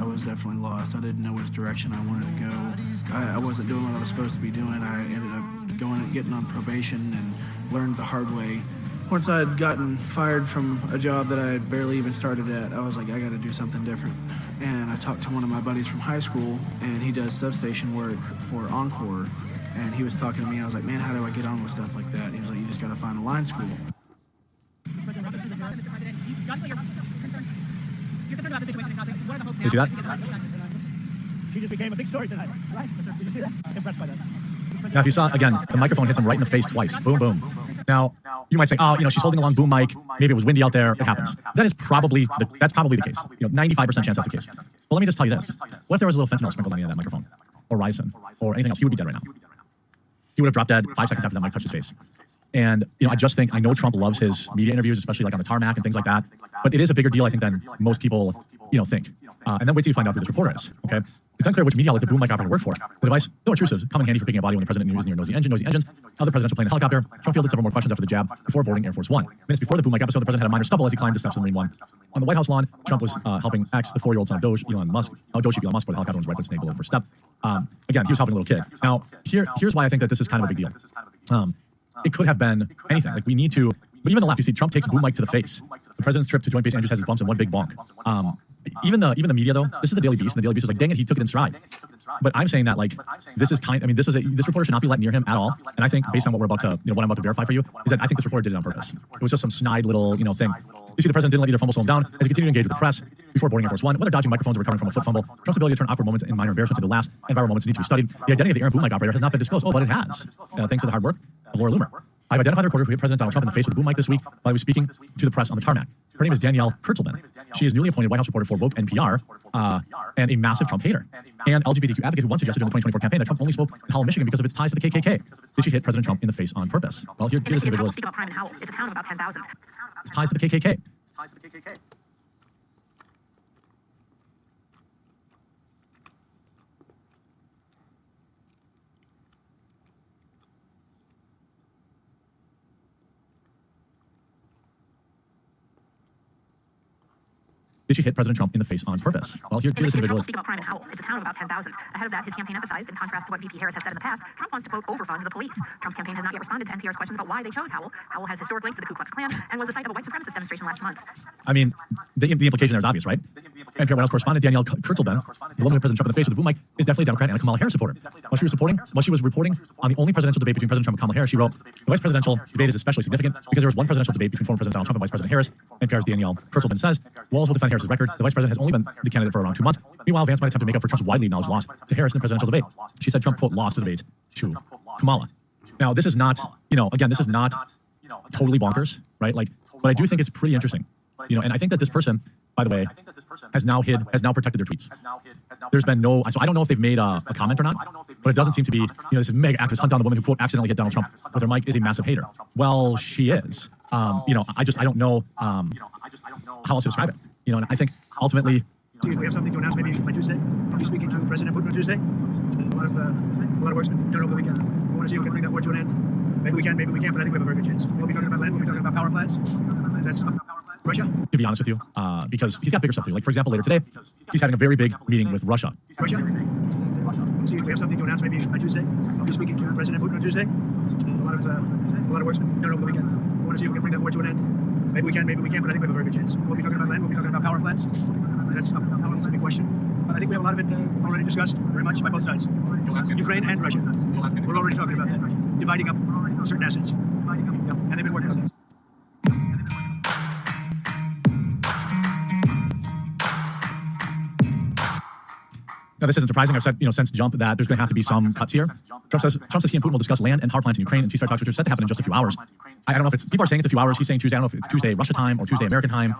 was definitely lost. I didn't know which direction I wanted to go. I wasn't doing what I was supposed to be doing. I ended up going and getting on probation and learned the hard way. Once I had gotten fired from a job that I had barely even started at, I was like, I got to do something different. And I talked to one of my buddies from high school, and he does substation work for Encore. And he was talking to me, and I was like, man, how do I get on with stuff like that? And he was like, you just got to find a line school. You see that? She just became a big story tonight, right? Did you see that? Impressed by that. Now, if you saw, again, the microphone hits him right in the face twice. Boom, boom. Now, you might say, oh, she's holding a long boom mic. Maybe it was windy out there. It happens. That's probably the case. 95% chance that's the case. Well, let me just tell you this. What if there was a little fentanyl sprinkled on the end of that microphone? Or ricin? Or anything else? He would be dead right now. He would have dropped dead 5 seconds after that mic touched his face. And, I know Trump loves his media interviews, especially like on the tarmac and things like that. But it is a bigger deal, I think, than most people, think. And then wait till you find out who this reporter is, okay? It's unclear which media outlet the boom mic operator worked for. The device, though intrusive, come in handy for picking a body when the president is near nosy engines. How the presidential plane and helicopter. Trump fielded several more questions after the jab before boarding Air Force One. Minutes before the boom mic episode, the president had a minor stumble as he climbed the steps of the Marine One. On the White House lawn, Trump was helping X, the 4-year-old son of Doge, Elon Musk, where the helicopter was right foot snake below the first step. Again, he was helping a little kid. Now, here's why I think that this is kind of a big deal. It could have been anything. Like, we need to, but even the left, you see Trump takes a boom mic to the face. The president's trip to Joint Base Andrews has his bumps and one big bonk. Even the media, though, this is the Daily Beast, and the Daily Beast is like, dang it, he took it in stride. But I'm saying that, like, this reporter should not be let near him at all. And I think, based on what what I'm about to verify for you, is that I think this reporter did it on purpose. It was just some snide little, thing. You see, the president didn't let either fumble slow him down as he continued to engage with the press before boarding Air Force One. Whether dodging microphones or recovering from a foot fumble, Trump's ability to turn awkward moments and minor embarrassments into last and viral moments need to be studied. The identity of the Aaron boom mic operator has not been disclosed. Oh, but it has, thanks to the hard work of Laura Loomer. I've identified the reporter who hit President Donald Trump in the face with a boom mic this week while he was speaking to the press on the tarmac. Her name is Danielle Kurtzleben. She is newly appointed White House reporter for Woke NPR and a massive Trump hater. And LGBTQ advocate who once suggested during the 2024 campaign that Trump only spoke in Howell, Michigan because of its ties to the KKK. Did she hit President Trump in the face on purpose? Well, here's the individual. Speak about crime in Howell. It's a town of about 10,000. It's ties to the KKK. Did she hit President Trump in the face on purpose? Well, here's this individual. Speak about crime in Howell. It's a town of about 10,000. Ahead of that, his campaign emphasized, in contrast to what VP Harris has said in the past, Trump wants to, quote, overfund the police. Trump's campaign has not yet responded to NPR's questions about why they chose Howell. Howell has historic links to the Ku Klux Klan and was the site of a white supremacist demonstration last month. I mean, the implication there is obvious, right? NPR White House correspondent Danielle Kurtzleben, the woman who President Trump in the face with the boom mic, is definitely a Democrat and a Kamala Harris supporter. While she was reporting on the only presidential debate between President Trump and Kamala Harris, she wrote, the vice presidential debate is especially significant because there was one presidential debate between former President Donald Trump and Vice President Harris. NPR's Danielle Kurtzleben says, Walls will defend Harris's record. The vice president has only been the candidate for around 2 months. Meanwhile, Vance might attempt to make up for Trump's widely acknowledged loss to Harris in the presidential debate. She said Trump, quote, lost the debate to Kamala. Now, this is not, again, this is not totally bonkers, right? Like, but I do think it's pretty interesting, and I think that this person, by the way, has now protected their tweets. There's been so I don't know if they've made a comment or not, but it doesn't seem to be, this is mega activist hunt down the woman who, quote, accidentally hit Donald Trump with her mic is a massive hater. Well, she is. I don't know how else to describe it, and I think ultimately, We have something to announce maybe by Tuesday. I'll be speaking to President Putin on Tuesday. A lot of work's been done over the weekend. We want to see if we can bring that war to an end. Maybe we can, maybe we can't, but I think we have a very good chance. We'll be talking about land, we'll be talking about power plants. That's Russia. To be honest with you, because he's got bigger stuff to do. Like, for example, later today, he's having a very big meeting with Russia. We'll see if we have something to announce maybe by Tuesday. I'll be speaking to President Putin on Tuesday. A lot of work's been done over the weekend. We want to see if we can bring that war to an end. Maybe we can, maybe we can't, but I think we have a very good chance. We'll be talking about land, we'll be talking about power plants. That's not a big question. But I think we have a lot of it already discussed very much by both sides. Ukraine and Russia. We're already talking about that. Dividing up certain assets. And they've been working on that. Now, this isn't surprising. I've said, since jump that there's going to have to be some cuts here. Trump says he and Putin will discuss land and power plants in Ukraine and ceasefire talks, which are set to happen in just a few hours. I don't know if people are saying it's a few hours. He's saying Tuesday. I don't know if it's Tuesday Russia time or Tuesday American time.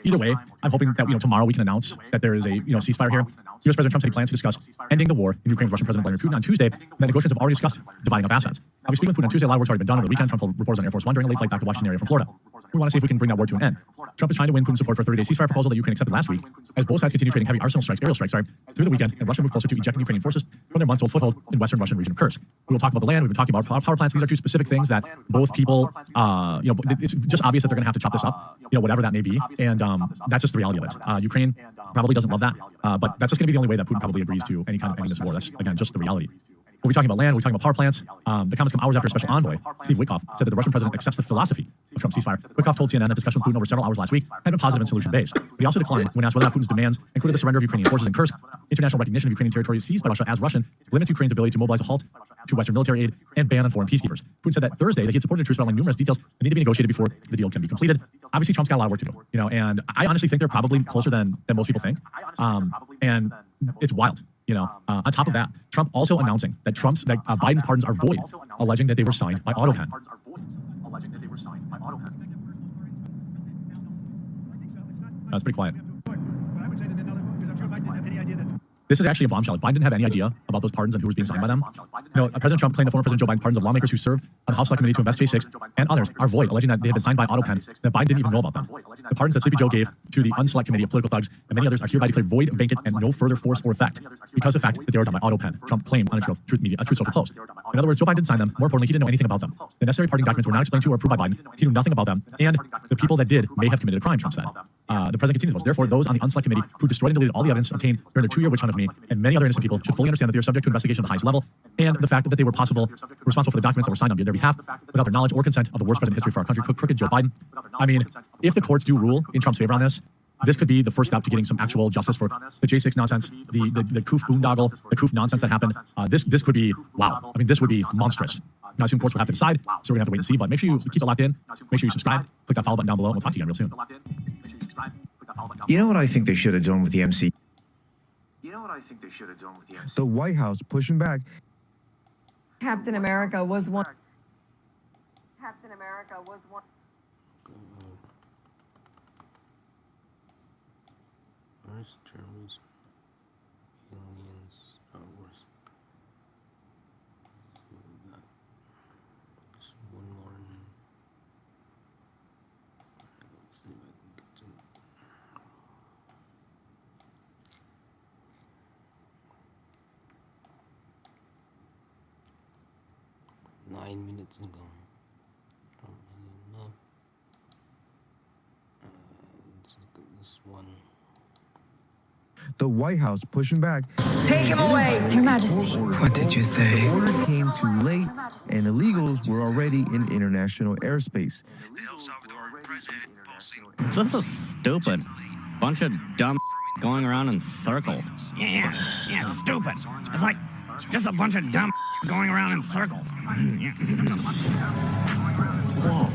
Either way, I'm hoping that tomorrow we can announce that there is a ceasefire here. U.S. President Trump said he plans to discuss ending the war in Ukraine with Russian President Vladimir Putin on Tuesday, and that negotiations have already discussed dividing up assets. Now, we speak with Putin on Tuesday. A lot of work's already been done over the weekend. Trump told reporters on Air Force One during a late flight back to Washington area from Florida. We want to see if we can bring that war to an end. Trump is trying to win Putin's support for a 30-day ceasefire proposal that Ukraine accepted last week, as both sides continue trading heavy aerial strikes, through the weekend, and Russia moved closer to ejecting Ukrainian forces from their months-old foothold in western Russian region of Kursk. We will talk about the land. We've been talking about power plants. These are two specific things that both people, it's just obvious that they're going to have to chop this up, whatever that may be, and that's just the reality of it. Ukraine probably doesn't love that, but that's just going to be the only way that Putin probably agrees to any kind of ending this war. That's, again, just the reality. We'll be talking about land, we're talking about power plants. The comments come hours after a special envoy, Steve Witkoff, said that the Russian president accepts the philosophy of Trump's ceasefire. Witkoff told CNN that discussions with Putin over several hours last week had been positive and solution-based. But he also declined when asked whether or not Putin's demands included the surrender of Ukrainian forces in Kursk, international recognition of Ukrainian territory seized by Russia as Russian, limits Ukraine's ability to mobilize a halt to Western military aid, and ban on foreign peacekeepers. Putin said that Thursday that he had supported a truce, but outlined numerous details that need to be negotiated before the deal can be completed. Obviously, Trump's got a lot of work to do, and I honestly think they're probably closer than most people think. And it's wild. On top of that, Trump also announcing that Biden's pardons are void, alleging that they were signed by AutoPen. That's pretty quiet. This is actually a bombshell. Biden didn't have any idea about those pardons and who was being signed by them. President Trump claimed that former President Joe Biden pardons of lawmakers who served on the House Select Committee to investigate J6 and others are void, alleging that they had been signed by AutoPen, that Biden didn't even know about them. The pardons that Sleepy Joe gave to the Unselect Committee of political thugs and many others are hereby declared void, vacant, and no further force or effect because of the fact that they were done by AutoPen, Trump claimed on a Truth Social post. In other words, Joe Biden didn't sign them. More importantly, he didn't know anything about them. The necessary pardoning documents were not explained to or approved by Biden. He knew nothing about them, and the people that did may have committed a crime, Trump said. The president continued those. Therefore, those on the Unselect Committee who destroyed and deleted all the evidence obtained during their 2-year witch hunt of me and many other innocent people should fully understand that they are subject to investigation at the highest level, and the fact that they were responsible for the documents that were signed on their behalf without their knowledge or consent of the worst president in history for our country, crooked Joe Biden. I mean, if the courts do rule in Trump's favor on this, this could be the first step to getting some actual justice for the J6 nonsense, the Koof boondoggle, the Koof nonsense that happened. This could be, wow. I mean, this would be monstrous. Now, I assume courts will have to decide, so we're going to have to wait and see. But make sure you keep it locked in. Make sure you subscribe. Click that follow button down below, and we'll talk to you again real soon. You know what I think they should have done with the MC? The White House pushing back. Captain America was one. Where's Germans? Aliens, Star Wars. So we got one more. Let's see if I can get to it. Nine minutes ago. Enough. Let's look at this one. The White House pushing back. Take him away, Your Majesty. What did you say? The order came too late, and illegals were already in international airspace. This is stupid. Bunch of dumb going around in circles. Yeah, stupid. It's like just a bunch of dumb going around in circles. Whoa.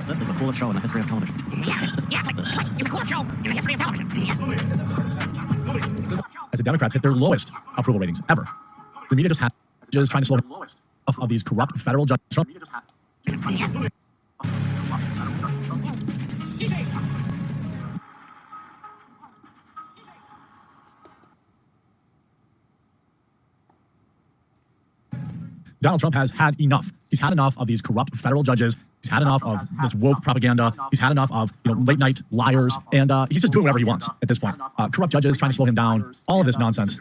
This is the coolest show in the history of television. It's the coolest show in the history of television. As the Democrats hit their lowest approval ratings ever, the media just trying to slow of these corrupt federal judges. Trump. Donald Trump has had enough. He's had enough of these corrupt federal judges. He's had enough of this woke propaganda. He's had enough of late night liars, and he's just doing whatever he wants at this point. Corrupt judges trying to slow him down. All of this nonsense.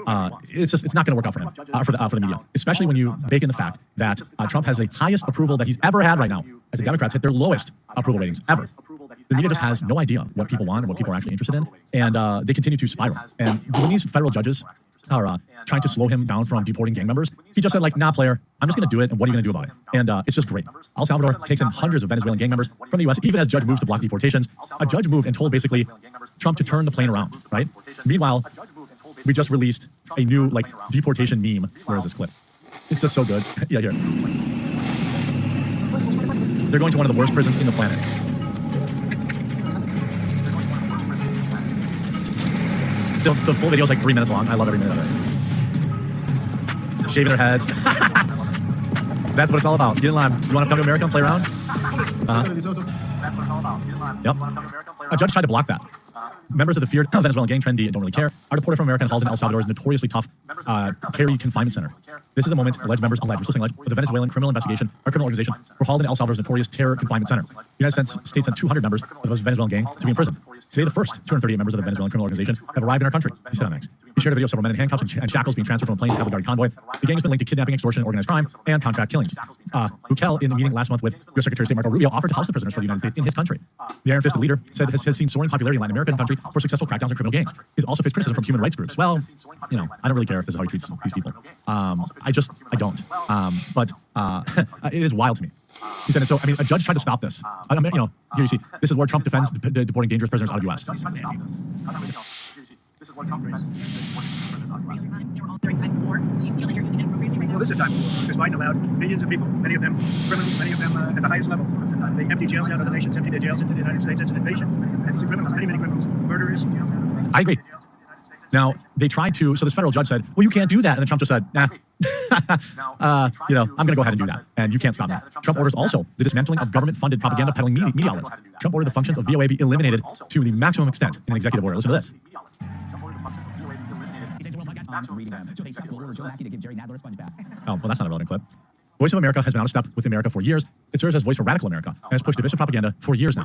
It's not going to work out for him, for the media, especially when you bake in the fact that Trump has the highest approval that he's ever had right now, as the Democrats hit their lowest approval ratings ever. The media just has no idea what people want and what people are actually interested in, and they continue to spiral. And when these federal judges are trying to slow him down from deporting gang members, he just said, nah, player, I'm just going to do it, and what are you going to do about it? And it's just great. El Salvador takes in hundreds of Venezuelan gang members from the U.S., even as judge moves to block deportations. A judge moved and told basically Trump to turn the plane around, right? Meanwhile, we just released a new deportation meme. Where is this clip? It's just so good. Yeah, here. They're going to one of the worst prisons in the planet. The full video is 3 minutes long. I love every minute of it. Shaving their heads. That's what it's all about. Get in line. You want to come to America and play around? Yep. A judge tried to block that. Members of the feared Venezuelan gang Trendy Don't Really Care are deported from America and hauled in El Salvador's notoriously tough Terry Confinement Center. This is the moment alleged members of the Venezuelan criminal investigation or criminal organization were hauled in El Salvador's notorious Terror Confinement Center. The United States sent 200 members of the Venezuelan gang to be in prison. Today, the first 238 members of the Venezuelan criminal organization have arrived in our country, he said on X. He shared a video of several men in handcuffs and shackles being transferred from a plane to Cavalry convoy. The gang has been linked to kidnapping, extortion, organized crime, and contract killings. Bukel, in the meeting last month with U.S. Secretary of State Marco Rubio, offered to house the prisoners for the United States in his country. The iron-fisted leader said has seen soaring popularity in Latin American country for successful crackdowns on criminal gangs. He's also faced criticism from human rights groups. Well, you know, I don't really care if this is how he treats these people. I don't. But it is wild to me. He said, so, I mean, a judge tried to stop this. You know, here you see, this is where Trump defends deporting dangerous prisoners out of U.S. Well, this is a time because Biden allowed millions of people, many of them criminals, many of them at the highest level. They empty jails out of the nations, empty their jails into the United States. It's an invasion. And these are criminals, many criminals, murderers. I agree. Now, they tried to, so this federal judge said, well, you can't do that. And then Trump just said, nah, you know, I'm going to go ahead and do that. And you can't stop that. Trump orders also the dismantling of government-funded propaganda peddling media outlets. Trump ordered the functions of VOA be eliminated to the maximum extent in an executive order. Listen to this. Oh, well, that's not a relevant clip. Voice of America has been out of step with America for years. It serves as voice for radical America and has pushed divisive propaganda for years now.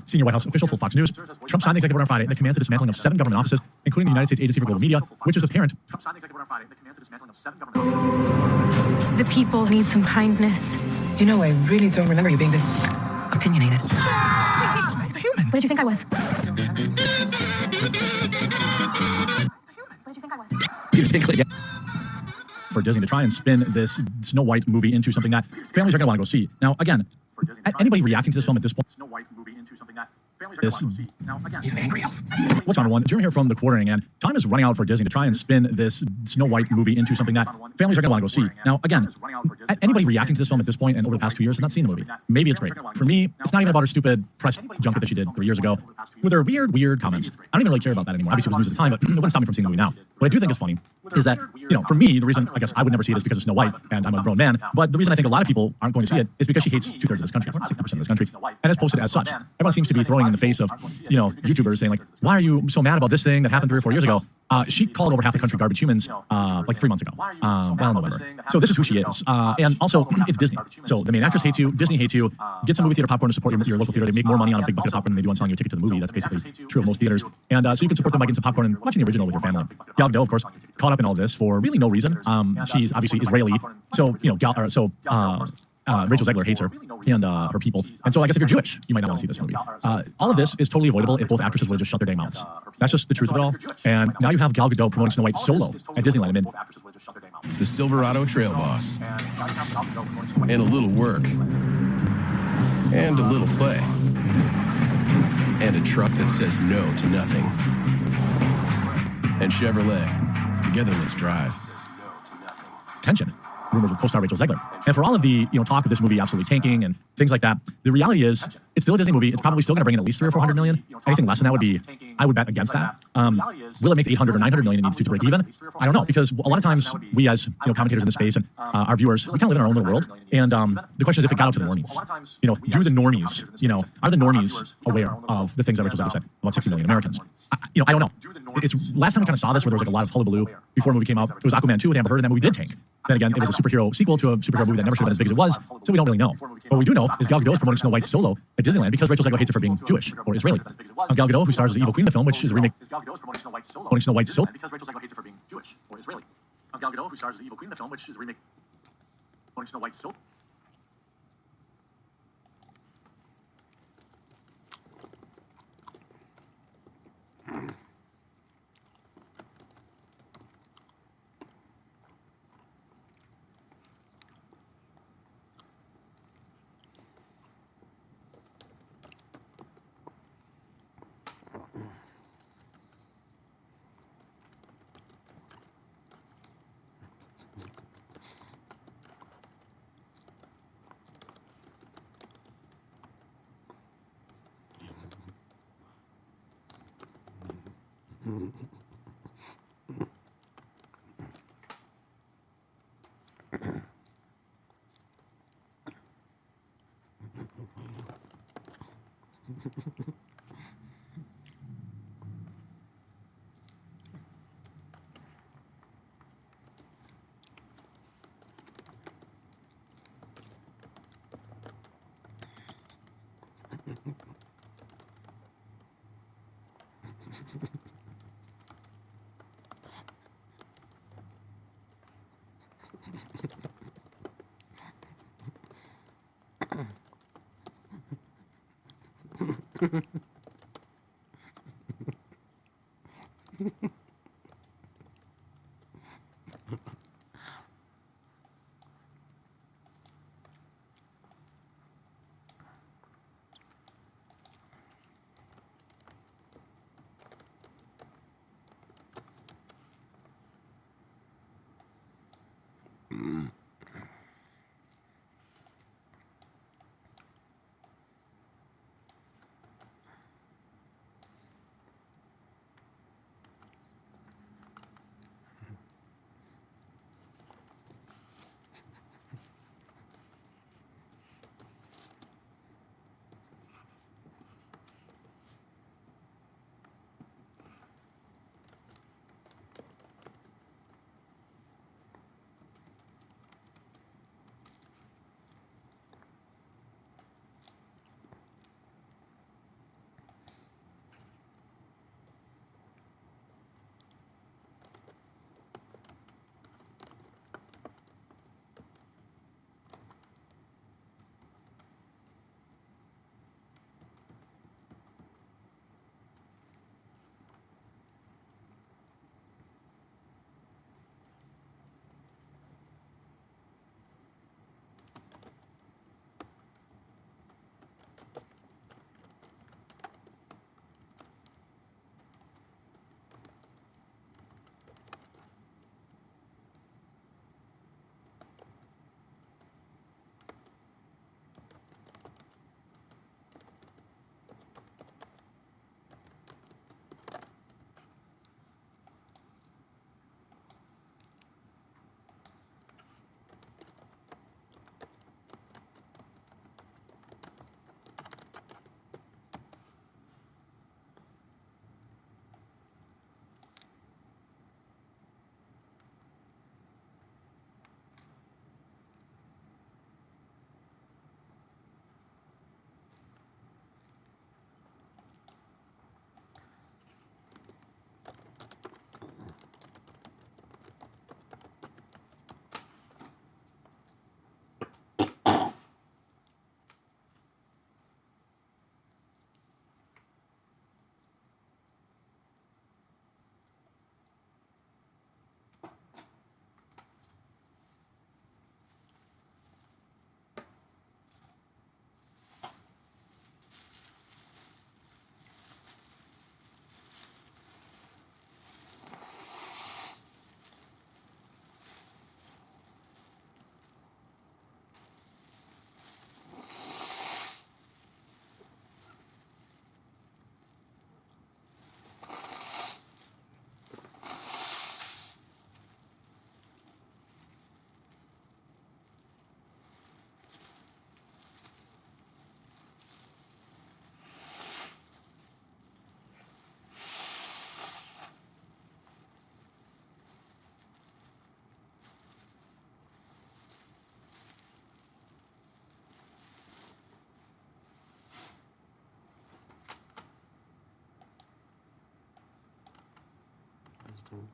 Senior White House official told Fox News, Trump signed the executive order on Friday that commands the dismantling of 7 government offices, including the United States Agency for Global Media, which is apparent. The people need some kindness. You know, I really don't remember you being this opinionated. It's a human. What did you think I was? You think like For Disney to try and spin this Snow White movie into something that families are going to want to go see. Now, again, anybody reacting to this film at this point? he's an angry elf. What's on one? Jim here from The Quartering, and time is running out for Disney to try and spin this Snow White movie into something that families are going to want to go see. Now, again, anybody reacting to this film at this point and over the past 2 years has not seen the movie. Maybe it's great. For me, it's not even about her stupid press junket that she did 3 years ago with her weird comments. I don't even really care about that anymore. Obviously, it was news at the time, but it wouldn't stop me from seeing the movie now. What I do think is funny is that, you know, for me, the reason I guess I would never see it is because of Snow White, and I'm a grown man. But the reason I think a lot of people aren't going to see it is because she hates 2/3 of this country, 60% of this country, and has posted as such. Everyone seems to be throwing in the face of, you know, YouTubers saying like, why are you so mad about this thing that happened 3 or 4 years ago? She called over half the country garbage humans like 3 months ago, well in November. So this is who she is. And also, it's Disney. So the main actress hates you, Disney hates you. Get some movie theater popcorn to support your local theater. They make more money on a big bucket of popcorn than they do on selling you a ticket to the movie. That's basically true of most theaters. And so you can support them by getting some popcorn and watching the original with your family. Gal Gadot, of course, caught up in all this for really no reason. She's obviously Israeli. So, you know, Rachel Zegler hates her and her people. And so I guess if you're Jewish, you might not want to see this movie. All of this is totally avoidable if both actresses would have just shut their dang mouths. That's just the truth of it all. And now you have Gal Gadot promoting Snow White solo at Disneyland amid the Silverado Trail Boss. And a little work. And a little play. And a truck that says no to nothing. And Chevrolet. Together, let's drive. tension. Rumors with co-star Rachel Zegler. And for all of the talk of this movie absolutely tanking and things like that, the reality is it's still a Disney movie. It's probably still going to bring in at least $300 or $400 million. Anything less than that would be, I would bet against that. Will it make the $800 or $900 million it needs to break even? I don't know, because a lot of times we as commentators in the space and our viewers, we kind of live in our own little world. And the question is if it got out to the normies. Do the normies, are the normies aware of the things that Rachel Zegler said about 60 million Americans? I don't know. It's last time we kind of saw this where there was like a lot of hullabaloo before the movie came out. It was Aquaman 2 with Amber Heard, and that movie did tank. Then again, it was a superhero sequel to a superhero movie that never should have been as big as it was, so we don't really know. What we do know is Gal Gadot is promoting Snow White solo at Disneyland because Rachel Zegler hates it for being Jewish or Israeli. Gal Gadot, who stars as the Evil Queen in the film, which is a remake, promoting Snow White solo because Rachel Zegler hates it for being Jewish or Israeli. Gal Gadot, who stars as the Evil Queen in the film, which is a remake, promoting Snow White solo. Still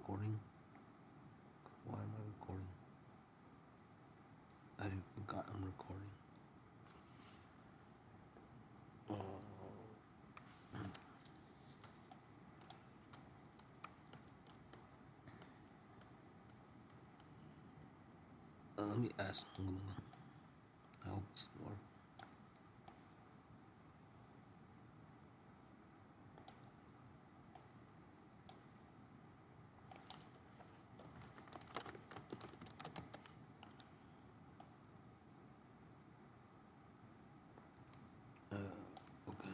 recording? Why am I recording? I forgot I'm recording. Let me ask. I hope it's working. Okay.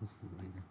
Okay.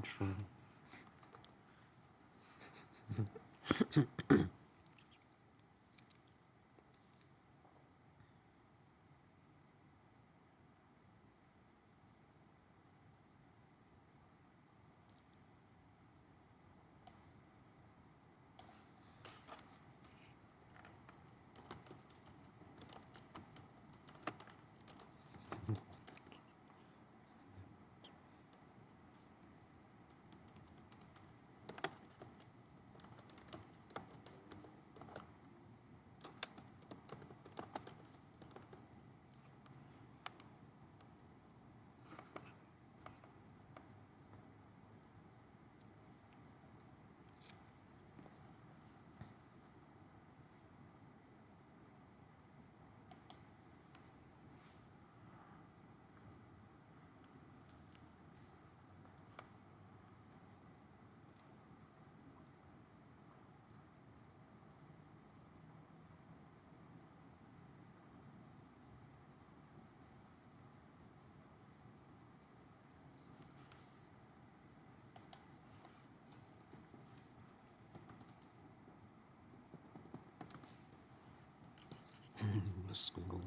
Try. a squiggle.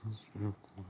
That's real cool.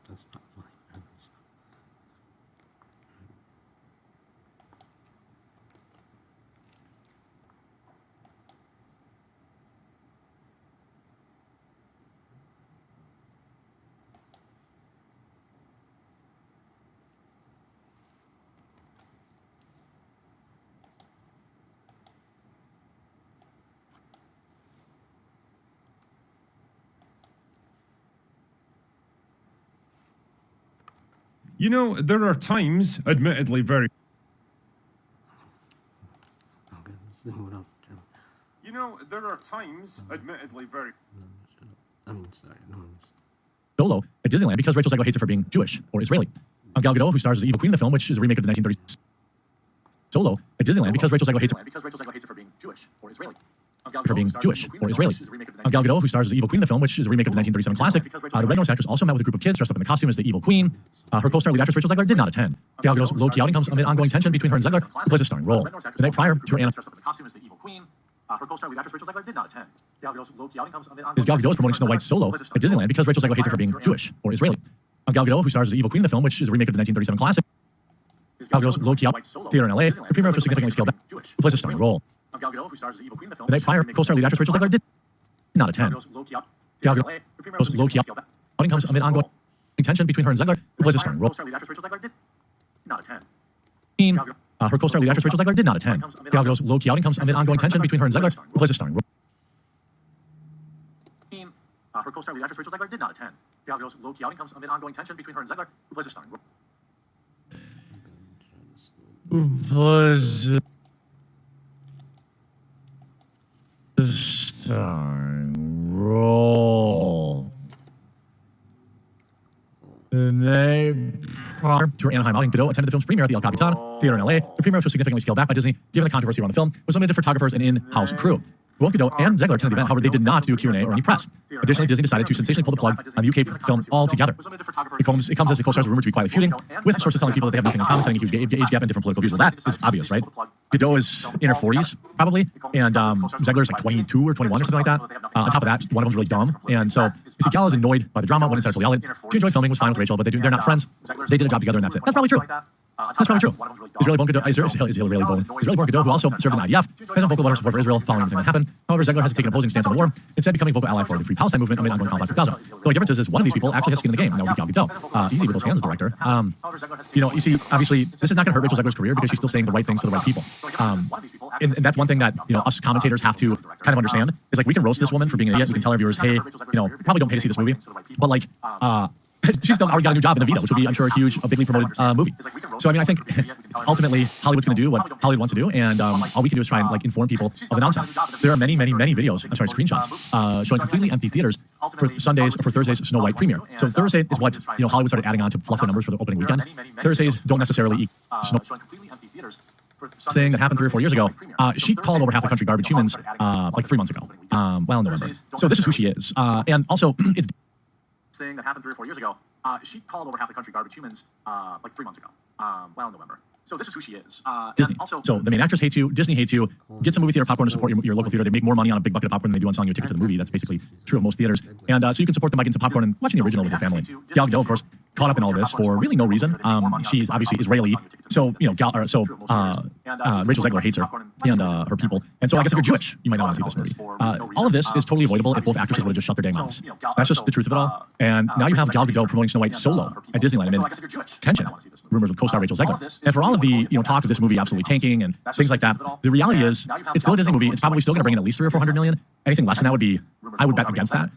That's not funny. You know, there are times, admittedly very. Okay, let's see what else. You know, there are times, admittedly very. I mean, sorry, no one's. Solo at Disneyland because Rachel Zegler hates it for being Jewish or Israeli. Gal Gadot, who stars as the evil queen in the film, which is a remake of the 1930s. Solo at Disneyland because Rachel Zegler hates it for being Jewish or Israeli. For being Jewish or Israeli. Gal Gadot, who stars as the evil queen in the film, which is a remake of the 1937 classic. The Red Notice actress also met with a group of kids dressed up in the costume as the evil queen. Her co-star lead actress Rachel Zegler did not attend. Gal Gadot's low-key outing comes amid ongoing tension between her and Zegler, who plays a starring role. The night prior to her her co-star lead actress Rachel Zegler did not attend. Gal Gadot is promoting Snow White solo at Disneyland because Rachel Zegler hates it for being Jewish or Israeli. Gal Gadot, who stars as the evil queen in the film, which is a remake of the 1937 classic. Gal Gadot's low-key out theater in LA, the premiere of a significantly scaled back, who plays a starring role. The night prior, co-star lead actress Rachel Zegler did not attend. Gal Gadot's low-key outing comes amid ongoing tension between her and Zegler, who plays a starring role. Her co-star lead actress Rachel Zegler did not attend. Gal Gadot's low-key outing comes amid ongoing tension between her and Zegler, who plays a starring role. Her co-star lead actress Rachel Zegler did not attend. Gal Gadot's low-key outing comes amid ongoing tension between her and Zegler, who plays a starring role. Starring role. The name prior to her Anaheim outing, Gadot attended the film's premiere at the El Capitan Theater in LA. The premiere, which was significantly scaled back by Disney, given the controversy around the film, was limited to photographers and in-house crew. Both Gadot and Zegler attended the event, however, they did not do a Q&A or any press. Additionally, Disney decided to sensationally pull the plug on the UK film altogether. It comes as the co-stars were rumored to be quietly feuding, with sources telling people that they have nothing in common, citing a huge age gap and different political views. Well, that is obvious, right? Gadot is in her 40s, probably, and Zegler is like 22 or 21 or something like that. On top of that, one of them's really dumb, and so you see Gal is annoyed by the drama, went inside to yell it. She enjoyed filming, was fine with Rachel, but they're not friends. They did a job together, and that's it. That's probably true. That's probably true. Israeli Bone Gadot, who also served in the IDF, has a vocal letter of support for Israel following everything that happened. However, Zegler has taken an opposing stance on the war, instead becoming a vocal ally for the Free Palestine movement amid ongoing conflict with Gaza. The only difference is one of these people actually has skin in the game, and that would be Gal Gadot. Easy with those hands, director. You see, obviously, this is not going to hurt Rachel Zegler's career because she's still saying the right things to the right people. And that's one thing that us commentators have to kind of understand is like we can roast this woman for being an idiot. We can tell our viewers, hey, probably don't pay to see this movie, but like. She's still already got a new job in Evita, which will be, I'm sure, a bigly promoted movie. So, I mean, I think ultimately Hollywood's going to do what Hollywood wants to do, and all we can do is try and inform people of the nonsense. There are many videos, screenshots, showing completely empty theaters for Thursday's Snow White premiere. So Thursday is what Hollywood started adding on to fluff the numbers for the opening weekend. Thursdays don't necessarily equal Snow. Thing that happened 3 or 4 years ago, she called over half the country garbage humans like 3 months ago. In November. So this is who she is, and also it's. Thing that happened 3 or 4 years ago, she called over half the country garbage humans like 3 months ago, in November. So this is who she is. Disney. So the main actress hates you. Disney hates you. Get some movie theater popcorn to support your local theater. They make more money on a big bucket of popcorn than they do on selling you a ticket to the movie. That's basically true of most theaters. And so you can support them by getting some popcorn and watching the original with your family. Gal Gadot, of course, caught up in all this for really no reason. She's obviously Israeli. So Rachel Zegler hates her and her people. And so I guess if you're Jewish, you might not want to see this movie. All of this is totally avoidable if both actresses would have just shut their dang mouths. That's just the truth of it all. And now you have Gal Gadot promoting Snow White solo at Disneyland amid tension, rumors with co-star Rachel Zegler. And for all of the talk of this movie absolutely tanking and things like that, the reality is it's still a Disney movie. It's probably still going to bring in at least 300 or 400 million. Anything less than that I would bet against that.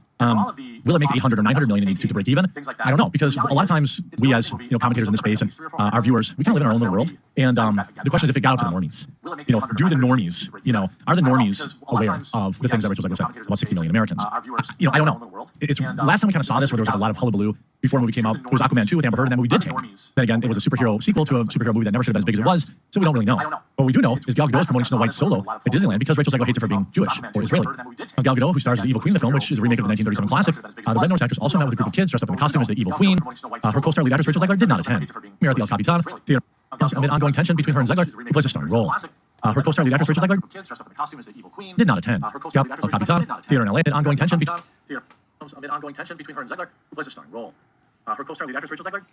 Will it make 800 or 900 million it needs to break even? I don't know, because a lot of times we as commentators in this space and our viewers, we kind of live in our own little world. And the question is if it got out to the normies. Do the normies, are the normies aware of the things that Rachel Zegler said about 60 million Americans? I don't know. It's last time we kind of saw this where there was like a lot of hullabaloo before the movie came out. It was Aquaman 2 with Amber Heard, and that movie did tank. Then again, it was a superhero sequel to a superhero movie that never should have been as big as it was, so we don't really know. What we do know is Gal Gadot is promoting Snow White solo at Disneyland because Rachel Zegler hates it for being Jewish or Israeli. Gal Gadot, who stars as the evil queen in the film, which is a remake of the 1937 classic. The Red Notice actress also met with a group of kids dressed up in the costume as the evil queen. Her co-star lead actress Rachel Zegler did not attend. Premiere at the El Capitan Theater amid ongoing tension between her and Zegler, who plays a starring role. Her co-star lead actress Rachel Zegler did not attend. El Capitan Theater in LA amid ongoing tension between her and Zegler, who plays a starring role. Her co-star lead actress Rachel Zegler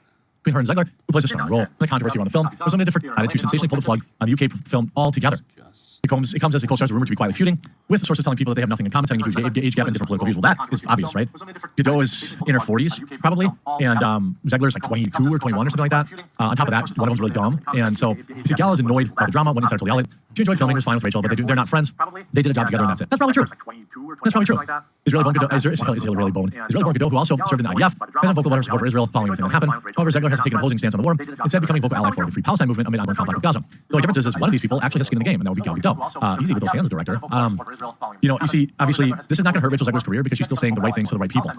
between her and Zegler, who plays a starring role. The controversy around the film was limited to decided to sensationally pull the plug on the UK film altogether. It comes as the co-stars were rumored to be quietly feuding, with sources telling people that they have nothing in common, citing a huge age gap and different political views. Well, that is obvious, right? Gadot is in her 40s, probably, and Zegler is like 22 or 21 or something like that. On top of that, one of them's really dumb, and so Gal is annoyed by the drama, went inside to yell it. She enjoyed filming, was fine with Rachel, but they're not friends. They did a job together, and that's it. That's probably true. That's probably true. Israeli Bone Godot, Israeli Bone Godot, who also served in the IDF, has been vocal letter support for Israel following everything that happened. However, Zegler has taken an opposing stance on the war, instead becoming vocal ally for the Free Palestine movement amid ongoing conflict with Gaza. The only difference is one of these people actually has skin in the game, and that would be Gal Gadot. Easy with those hands, director. You see, obviously, this is not going to hurt Rachel Zegler's career because she's still saying the right things to the right people.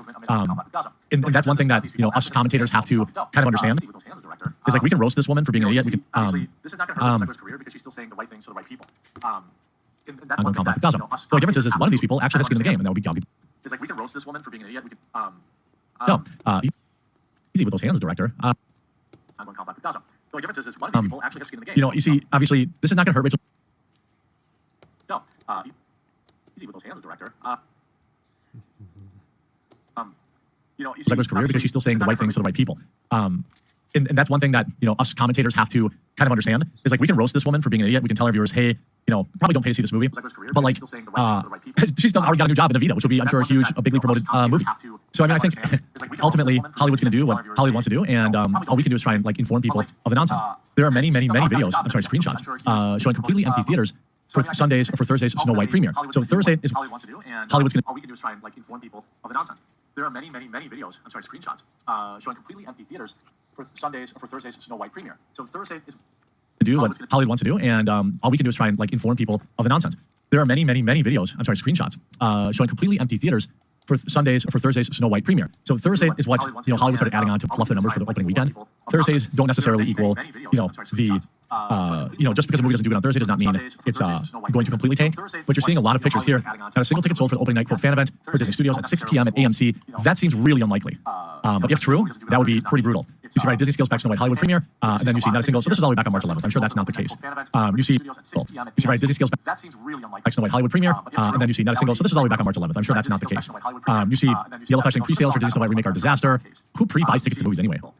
And that's one thing that us commentators have to kind of understand. Is like we can roast this woman for being an idiot. We can. This is not going to hurt Zegler's career because she's still saying the right things to the right people. Ongoing conflict with Gaza. The only difference is one of these people actually has skin in the game, and that would be Gal Gadot. It's like we can roast this woman for being an idiot. We can. Easy with those hands, director. Ongoing conflict with Gaza. The only difference is one of these people actually has skin in the game. You see, obviously, this is not going to hurt Rachel. Easy with those hands, director. Zegler's career because she's still saying the right things to the right people. And that's one thing that us commentators have to kind of understand is like we can roast this woman for being an idiot. We can tell our viewers, hey, probably don't pay to see this movie, but like she's still already got a new job in Evita, which will be, I'm sure, a bigly promoted movie. So I mean, I think ultimately Hollywood's going to do what Hollywood wants to do, and all we can do is try and like inform people of the nonsense. There are many videos, screenshots showing completely empty theaters for Sundays or for Thursday's Snow White premiere. So Thursday is Hollywood's going to. All we can do is try and like inform people of the nonsense. There are many videos, screenshots showing completely empty theaters for Sundays or for Thursday's Snow White premiere. So Thursday is do what Hollywood wants to do, and all we can do is try and like inform people of the nonsense. There are many videos, screenshots showing completely empty theaters for Sundays or for Thursday's Snow White premiere. So Thursday is what Hollywood started adding on to fluff the numbers for the opening weekend. Thursdays don't necessarily equal just because a movie doesn't do it on Thursday does not mean it's going to completely tank. But you're seeing a lot of pictures here. Not a single ticket sold for the opening night quote fan event for Disney Studios at 6 p.m. at AMC. That seems really unlikely. But if true, that would be pretty brutal. You see, right, Disney scales back Snow White Hollywood premiere, and then you see not a single. So this is all the way back on March 11th. I'm sure that's not the case. You see, right, Disney scales back Snow White Hollywood premiere, and then you see not a single. So this is all the way back on March 11th. I'm sure that's not the case. You see, Yellow Flashing pre-sales for Disney Snow White remake are a disaster. Who pre-buys tickets to movies anymore?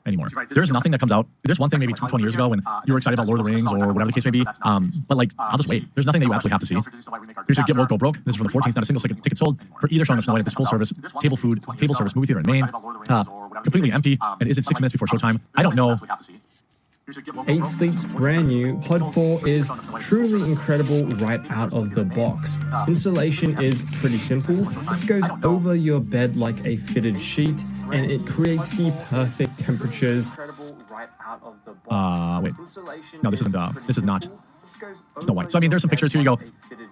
There's nothing that comes out. There's one thing maybe 20 years ago when you were excited about Lord of the Rings or whatever the case may be. But like, I'll just wait. There's nothing that you absolutely have to see. Here's your Get Woke, Go Broke. This is from the 14th. Not a single ticket sold for either showing of Snow White at this full service table service movie theater in Maine. Completely empty. And is it 6 minutes before showtime? I don't know. 8 Sleep's brand new Pod 4 is truly incredible right out of the box. Installation is pretty simple. This goes over your bed like a fitted sheet, and it creates the perfect temperatures. Wait. No, this is not Snow White. So I mean, there's some pictures here. You go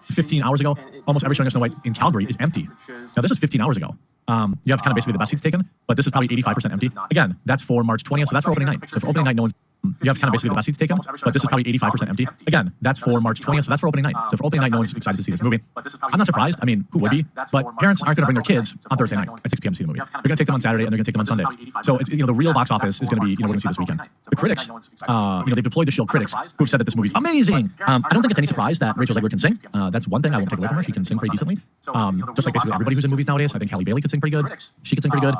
15 hours ago, almost every showing of Snow White in Calgary is empty. Now this is 15 hours ago. You have kind of basically the best seats taken, but this is probably 85% empty. Again, that's for March 20th, so that's for opening night. So for opening night, no one's. You have kind of basically the best seats taken, but this is probably 85% empty. Again, that's for March 20th, so that's for opening night. So for opening night, no one's excited to see this movie. I'm not surprised. I mean, who would be? But parents aren't going to bring their kids on Thursday night at 6 p.m. to see the movie. They're going to take them on Saturday and they're going to take them on Sunday. So it's the real box office is going to be we're going to see this weekend. The critics, they've deployed the Shield critics who have said that this movie's amazing. I don't think it's any surprise that Rachel Zegler can sing. That's one thing I won't take away from her. She can sing pretty decently. Just like basically everybody who's in movies nowadays. I think Halle Bailey can sing pretty good. She can sing pretty good.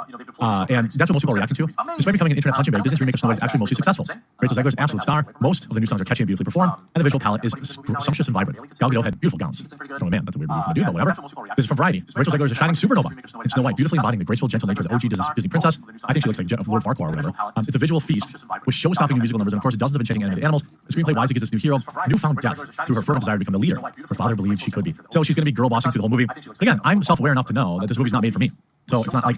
And that's what most people are reacting to. Despite becoming an internet punching bag, Disney's remake of Snow White is actually mostly successful. Rachel Zegler's an absolute star. Most of the new songs are catchy and beautifully performed, and the visual palette is sumptuous and vibrant. Gal Gadot had beautiful gowns. From a man, that's a weird move from a dude, but whatever. This is from Variety. Rachel Zegler is a shining supernova in Snow White, beautifully embodying the graceful, gentle nature of the OG Disney princess. I think she looks like Lord Farquaad or whatever. It's a visual feast with show-stopping new musical numbers and, of course, dozens of enchanting animated animals. The screenplay wisely gives this new hero newfound depth through her fervent desire to become the leader her father believed she could be. So she's going to be girl bossing through the whole movie. Again, I'm self-aware enough to know that this movie's not made for me. So it's not like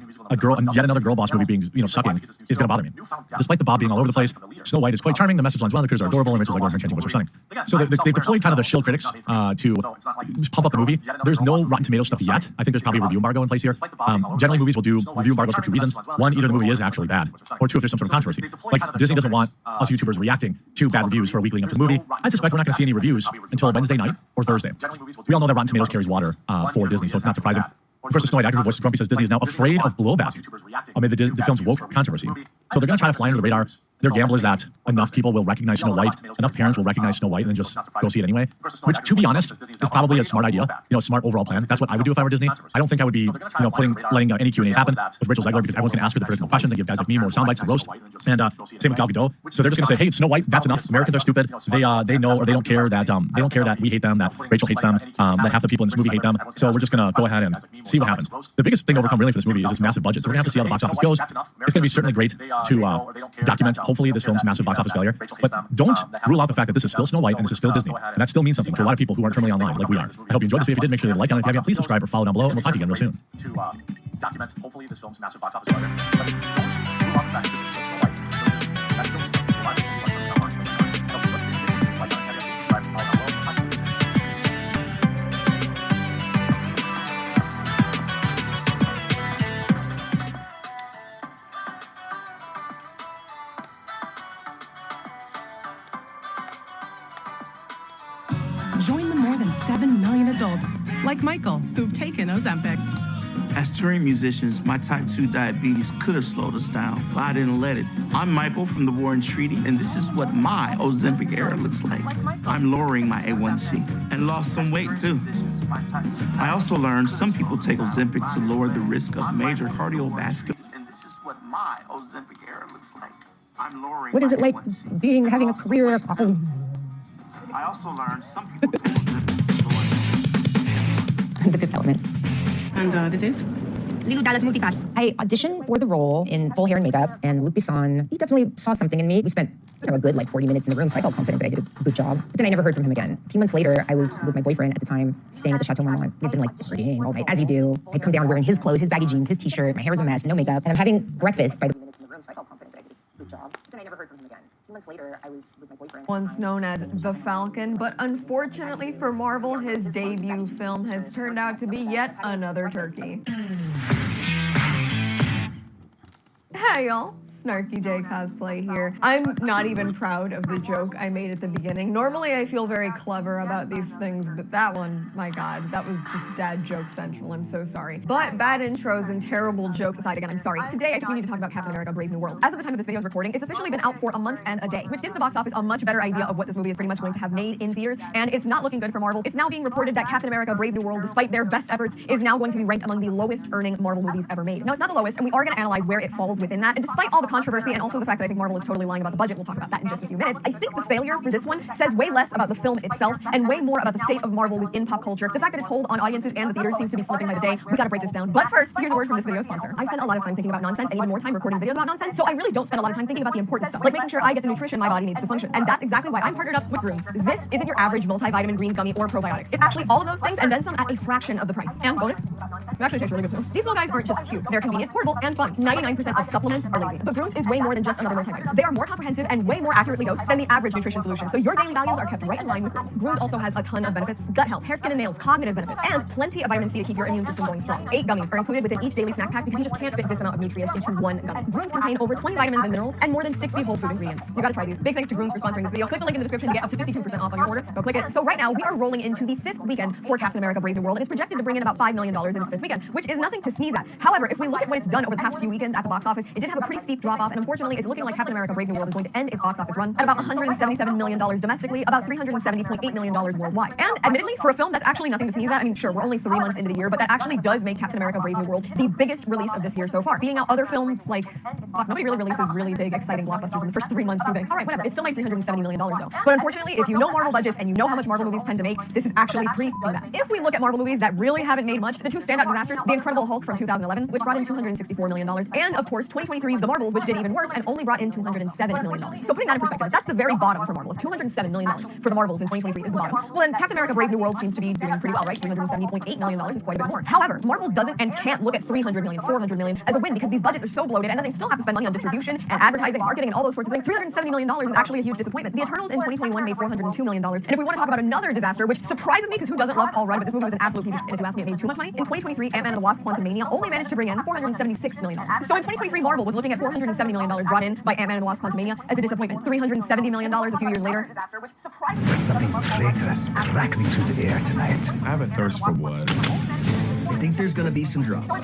yet another girl boss movie being, sucking is going to bother me. Despite the bob being all over the place, Snow White is quite charming. The message lines well. The critters are adorable, and Rachel Zegler's enchanting voice are stunning. So they've deployed kind of the Shield critics to pump up the movie. There's no Rotten Tomatoes stuff yet. I think there's probably a review embargo in place here. Generally, movies will do review embargoes for two reasons. One, either the movie is actually bad, or two, if there's some sort of controversy. Like Disney doesn't want us YouTubers reacting to bad reviews for a week leading up to the movie. I suspect we're not going to see any reviews until Wednesday night or Thursday. We all know that Rotten Tomatoes carries water for Disney, so it's not surprising. First, the Snow White actor who voices Grumpy says Disney is now afraid of blowback amid the film's woke controversy. So they're going to try to fly under the radar. Their gamble is that enough people will recognize Snow White, enough parents will recognize Snow White and then just go see it anyway. Which, to be honest, is probably a smart idea, a smart overall plan. That's what I would do if I were Disney. I don't think I would be, letting any Q&As happen with Rachel Zegler because everyone's going to ask her the predictable questions and give guys like me more sound bites to roast. And same with Gal Gadot. So they're just going to say, hey, it's Snow White. That's enough. Americans are stupid. They know or they don't care that we hate them, that Rachel hates them, that half the people in this movie hate them. So we're just going to go ahead and see what happens. The biggest thing to overcome really for this movie is this massive budget. So we're going to have to see how the box office goes. It's going to be certainly great to document hopefully this film's massive box office failure. But don't rule out the fact that this is still Snow White and this is still Disney. And that still means something to a lot of people who aren't terminally online like we are. I hope you enjoyed this. If you did, make sure to like down. If you haven't, please subscribe or follow down below, and we'll talk to you again real soon. To document hopefully this film's massive box office failure. But don't rule out the fact that this is still Snow White. That's still a lot of people like Snow White. Join the more than 7 million adults, like Michael, who've taken Ozempic. As touring musicians, my type 2 diabetes could have slowed us down, but I didn't let it. I'm Michael from the Warren Treaty, and this is what my Ozempic era looks like. I'm lowering my A1C and lost some weight too. I also learned some people take Ozempic to lower the risk of major cardiovascular. And this is what my Ozempic era looks like. I'm lowering. What is it like having a career? I also learned some people take Ozempic to lower The Fifth Element. And this is? Lilo Dallas Multipass. I auditioned for the role in full hair and makeup, and Luc Besson, he definitely saw something in me. We spent, a good 40 minutes in the room, so I felt confident that I did a good job. But then I never heard from him again. A few months later, I was with my boyfriend at the time, staying at the Chateau Marmont. We'd been partying all night, as you do. I'd come down wearing his clothes, his baggy jeans, his t-shirt, my hair was a mess, no makeup, and I'm having breakfast by the minutes in the room, so I felt confident that I did a good job. But then I never heard from him again. A few months later, I was with my boyfriend. Once known as The Falcon, but unfortunately for Marvel, his debut film has turned out to be yet another turkey. Hey y'all, Snarky J Cosplay here. I'm not even proud of the joke I made at the beginning. Normally I feel very clever about these things, but that one, my god, that was just dad joke central. I'm so sorry. But bad intros and terrible jokes aside, again, I'm sorry. Today I think we need to talk about Captain America: Brave New World. As of the time of this video's recording, it's officially been out for a month and a day, which gives the box office a much better idea of what this movie is pretty much going to have made in theaters, and it's not looking good for Marvel. It's now being reported that Captain America: Brave New World, despite their best efforts, is now going to be ranked among the lowest earning Marvel movies ever made. Now, it's not the lowest, and we are going to analyze where it falls within that, and despite all the controversy and also the fact that I think Marvel is totally lying about the budget, we'll talk about that in just a few minutes, I think the failure for this one says way less about the film itself and way more about the state of Marvel within pop culture. The fact that its hold on audiences and the theaters seems to be slipping by the day. We gotta break this down. But first, here's a word from this video sponsor. I spend a lot of time thinking about nonsense and even more time recording videos about nonsense, so I really don't spend a lot of time thinking about the important stuff, like making sure I get the nutrition my body needs to function. And that's exactly why I'm partnered up with Grooms. This isn't your average multivitamin greens gummy or probiotic. It's actually all of those things and then some at a fraction of the price. And bonus, it actually tastes really good too. These little guys aren't just cute. They're convenient, portable, and fun. 99% of supplements are lazy. But Grooms is way more than just another multivitamin. They are more comprehensive and way more accurately dosed than the average nutrition solution, so your daily values are kept right in line with Grooms. Grooms also has a ton of benefits: gut health, hair, skin, and nails, cognitive benefits, and plenty of vitamin C to keep your immune system going strong. 8 gummies are included within each daily snack pack because you just can't fit this amount of nutrients into one gummy. Grooms contain over 20 vitamins and minerals and more than 60 whole food ingredients. You gotta try these. Big thanks to Grooms for sponsoring this video. Click the link in the description to get up to 52% off on your order. Go click it. So right now, we are rolling into the 5th weekend for Captain America: Brave New World, and it's projected to bring in about $5 million in its 5th weekend, which is nothing to sneeze at. However, if we look at what it's done over the past few weekends at the box office, it did have a pretty steep drop off, and unfortunately, it's looking like Captain America: Brave New World is going to end its box office run at about $177 million domestically, about $370.8 million worldwide. And admittedly, for a film that's actually nothing to sneeze at, I mean, sure, we're only 3 months into the year, but that actually does make Captain America: Brave New World the biggest release of this year so far, beating out other films like, nobody really releases really big, exciting blockbusters in the first 3 months, do they? All right, whatever. It still made $370 million though. But unfortunately, if you know Marvel budgets and you know how much Marvel movies tend to make, this is actually pretty bad. If we look at Marvel movies that really haven't made much, the two standout disasters: The Incredible Hulk from 2011, which brought in $264 million, and of course 2023's The Marvels, which did even worse and only brought in $207 million. So putting that in perspective, that's the very bottom for Marvel. If $207 million for The Marvels in 2023 is the bottom, well then Captain America: Brave New World seems to be doing pretty well, right? $370.8 million is quite a bit more. However, Marvel doesn't and can't look at $300 million, $400 million as a win because these budgets are so bloated, and then they still have to spend money on distribution and advertising, marketing, and all those sorts of things. $370 million is actually a huge disappointment. The Eternals in 2021 made $402 million, and if we want to talk about another disaster, which surprises me because who doesn't love Paul Rudd, but this movie was an absolute piece of shit, and if you ask me, it made too much money. In 2023, Ant-Man and the Wasp: Quantumania only managed to bring in $476 million. So in 2023, Marvel was looking at $470 million brought in by Ant-Man and the Wasp: Quantumania as a disappointment. $370 million a few years later. There's something traitorous crackling through the air tonight. I have a thirst for blood. I think there's gonna be some drama.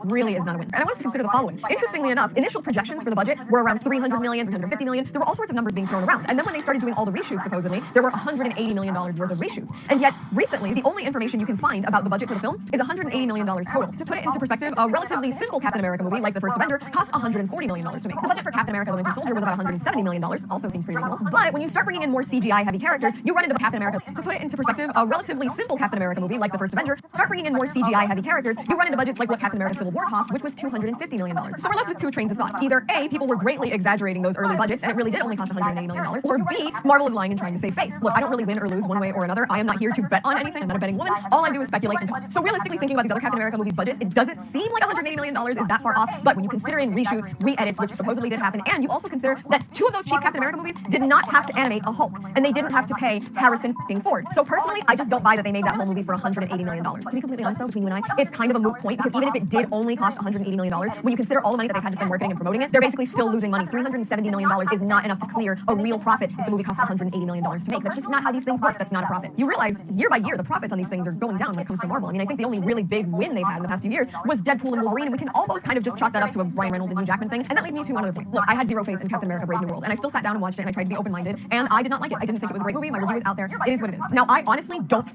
Really is not a win. And I want us to consider the following. Interestingly enough, initial projections for the budget were around $300 million, $350 million. There were all sorts of numbers being thrown around. And then when they started doing all the reshoots, supposedly, there were $180 million worth of reshoots. And yet, recently, the only information you can find about the budget for the film is $180 million total. To put it into perspective, a relatively simple Captain America movie, like The First Avenger, cost $140 million to make. The budget for Captain America: The Winter Soldier was about $170 million. Also seems pretty reasonable. But when you start bringing in more CGI-heavy characters, you run into the Captain America. To put it into perspective, a relatively simple Captain America movie, like The First Avenger, start bringing in more CGI-heavy characters, you run into budgets like what Captain America: Civil War cost, which was $250 million. So we're left with two trains of thought. Either A, people were greatly exaggerating those early budgets, and it really did only cost $180 million, or B, Marvel is lying and trying to save face. Look, I don't really win or lose one way or another. I am not here to bet on anything. I'm not a betting woman. All I do is speculate and talk. So realistically, thinking about these other Captain America movies' budgets, it doesn't seem like $180 million is that far off, but when you consider in reshoots, re-edits, which supposedly did happen, and you also consider that two of those cheap Captain America movies did not have to animate a Hulk, and they didn't have to pay Harrison Ford. So personally, I just don't buy that they made that whole movie for $180 million. To be completely honest though, between you and I, it's kind of a moot point, because even if it did only cost $180 million, when you consider all the money that they had to spend marketing and promoting it, they're basically still losing money. $370 million is not enough to clear a real profit if the movie costs $180 million to make. That's just not how these things work. That's not a profit. You realize year by year, the profits on these things are going down when it comes to Marvel. I mean, I think the only really big win they've had in the past few years was Deadpool and Wolverine, and we can almost kind of just chalk that up to a Ryan Reynolds and Hugh Jackman thing. And that leads me to another point. Look, I had zero faith in Captain America: Brave New World, and I still sat down and watched it, and I tried to be open-minded, and I did not like it. I didn't think it was a great movie. My review is out there. It is what it is. Now, I honestly don't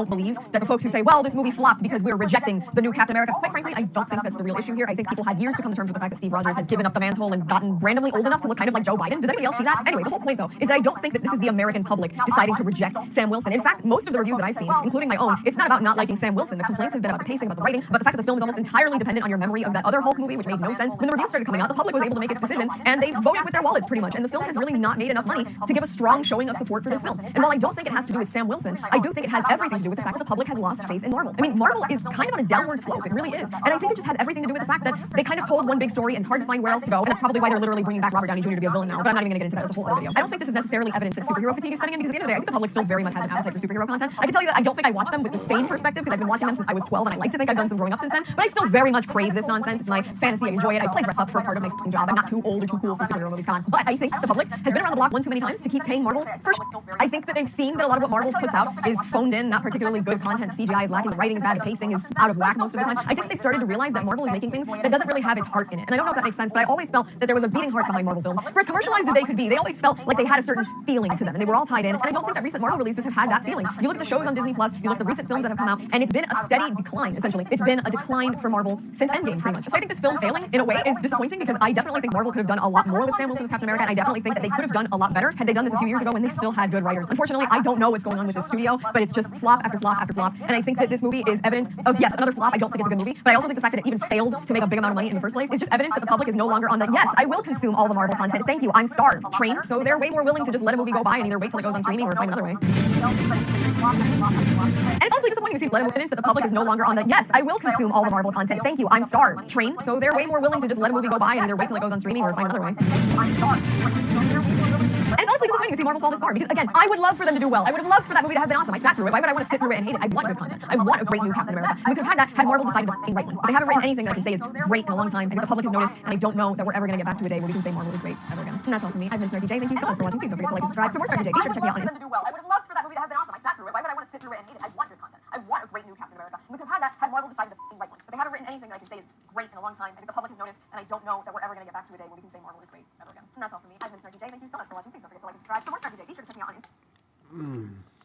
believe that the folks who say, well, this movie flopped because we're rejecting the new Captain America, quite frankly, I don't think that's the real issue here. I think people had years to come to terms with the fact that Steve Rogers had given up the mantle and gotten randomly old enough to look kind of like Joe Biden. Does anybody else see that? Anyway, the whole point, though, is that I don't think that this is the American public deciding to reject Sam Wilson. In fact, most of the reviews that I've seen, including my own, it's not about not liking Sam Wilson. The complaints have been about the pacing, about the writing, but the fact that the film is almost entirely dependent on your memory of that other Hulk movie, which made no sense. When the reviews started coming out, the public was able to make its decision, and they voted with their wallets pretty much. And the film has really not made enough money to give a strong showing of support for this film. And while I don't think it has to do with Sam Wilson, I do think it has everything to do with the fact that the public has lost faith in Marvel. I mean, Marvel is kind of on a downward slope. It really is. And I think it just has everything to do with the fact that they kind of told one big story and it's hard to find where else to go. And that's probably why they're literally bringing back Robert Downey Jr. to be a villain now. But I'm not even going to get into that. That's a whole other video. I don't think this is necessarily evidence that superhero fatigue is setting in, because at the end of the day, I think the public still very much has an appetite for superhero content. I can tell you that I don't think I watch them with the same perspective, because I've been watching them since I was 12, and I like to think I've done some growing up since then. But I still very much crave this nonsense. It's my fantasy. I enjoy it. I play dress up for a part of my job. I'm not too old or too cool for superhero movies. Come on. But I think the public has been around the block one too many times to keep paying Marvel for I think that they've seen that a lot of what Marvel puts out is phoned in, not particularly good content. CGI is lacking, the writing is bad, the pacing is out of whack most of the time. I think they've started to realize that Marvel is making things that doesn't really have its heart in it. And I don't know if that makes sense, but I always felt that there was a beating heart behind Marvel films. For as commercialized as they could be, they always felt like they had a certain feeling to them, and they were all tied in. And I don't think that recent Marvel releases have had that feeling. You look at the shows on Disney Plus, you look at the recent films that have come out, and it's been a steady decline, essentially. It's been a decline for Marvel since Endgame, pretty much. So I think this film failing, in a way, is disappointing, because I definitely think Marvel could have done a lot more with Sam Wilson as Captain America, and I definitely think that they could have done a lot better had they done this a few years ago when they still had good writers. Unfortunately, I don't know what's going on with this studio, but it's just flop after flop after flop, and I think that this movie is evidence of, yes, another flop. I don't think it's a good movie, but I also think the fact that it even failed to make a big amount of money in the first place is just evidence that the public is no longer on the, yes, I will consume all the Marvel content, thank you, I'm starved train, so they're way more willing to just let a movie go by and either wait till it goes on streaming or find another way. And it's honestly disappointing to see evidence that the public is no longer on the, yes, I will consume all the Marvel content, thank you, I'm starved train, so they're way more willing to just let a movie go by and either wait till it goes on streaming or find another way. And it's honestly disappointing to see Marvel fall this far, because again, I would love for them to do well. I would have loved for that movie to have been awesome. I sat through it. Why would I want to sit through it and hate it? I want good content. I want a great new Captain America. And we could have had that had Marvel decided to think rightly. But they haven't written anything that I can say is great in a long time. I think the public has noticed, and I don't know that we're ever going to get back to a day where we can say Marvel is great ever again. And that's all for me. I've been Snarky J. Thank you so much for watching. Please don't forget to like and subscribe for more Snarky J. Be sure to check me out on Instagram. I would have loved for that movie to have been awesome. I sat through it. Why would I want to sit through it and hate it? I want good content. I want a great new Captain America. And we could have had that had Marvel decided to think rightly. But they haven't written anything that I can say is great in a long time. I think the public has noticed, and I don't know that we're ever going to get back to a day where we can say Marvel is great ever again. And that's all for me. I've been Snarky J. Thank you so much for watching. Please don't forget to like and subscribe for more Snarky J. Be sure to check me out on Instagram.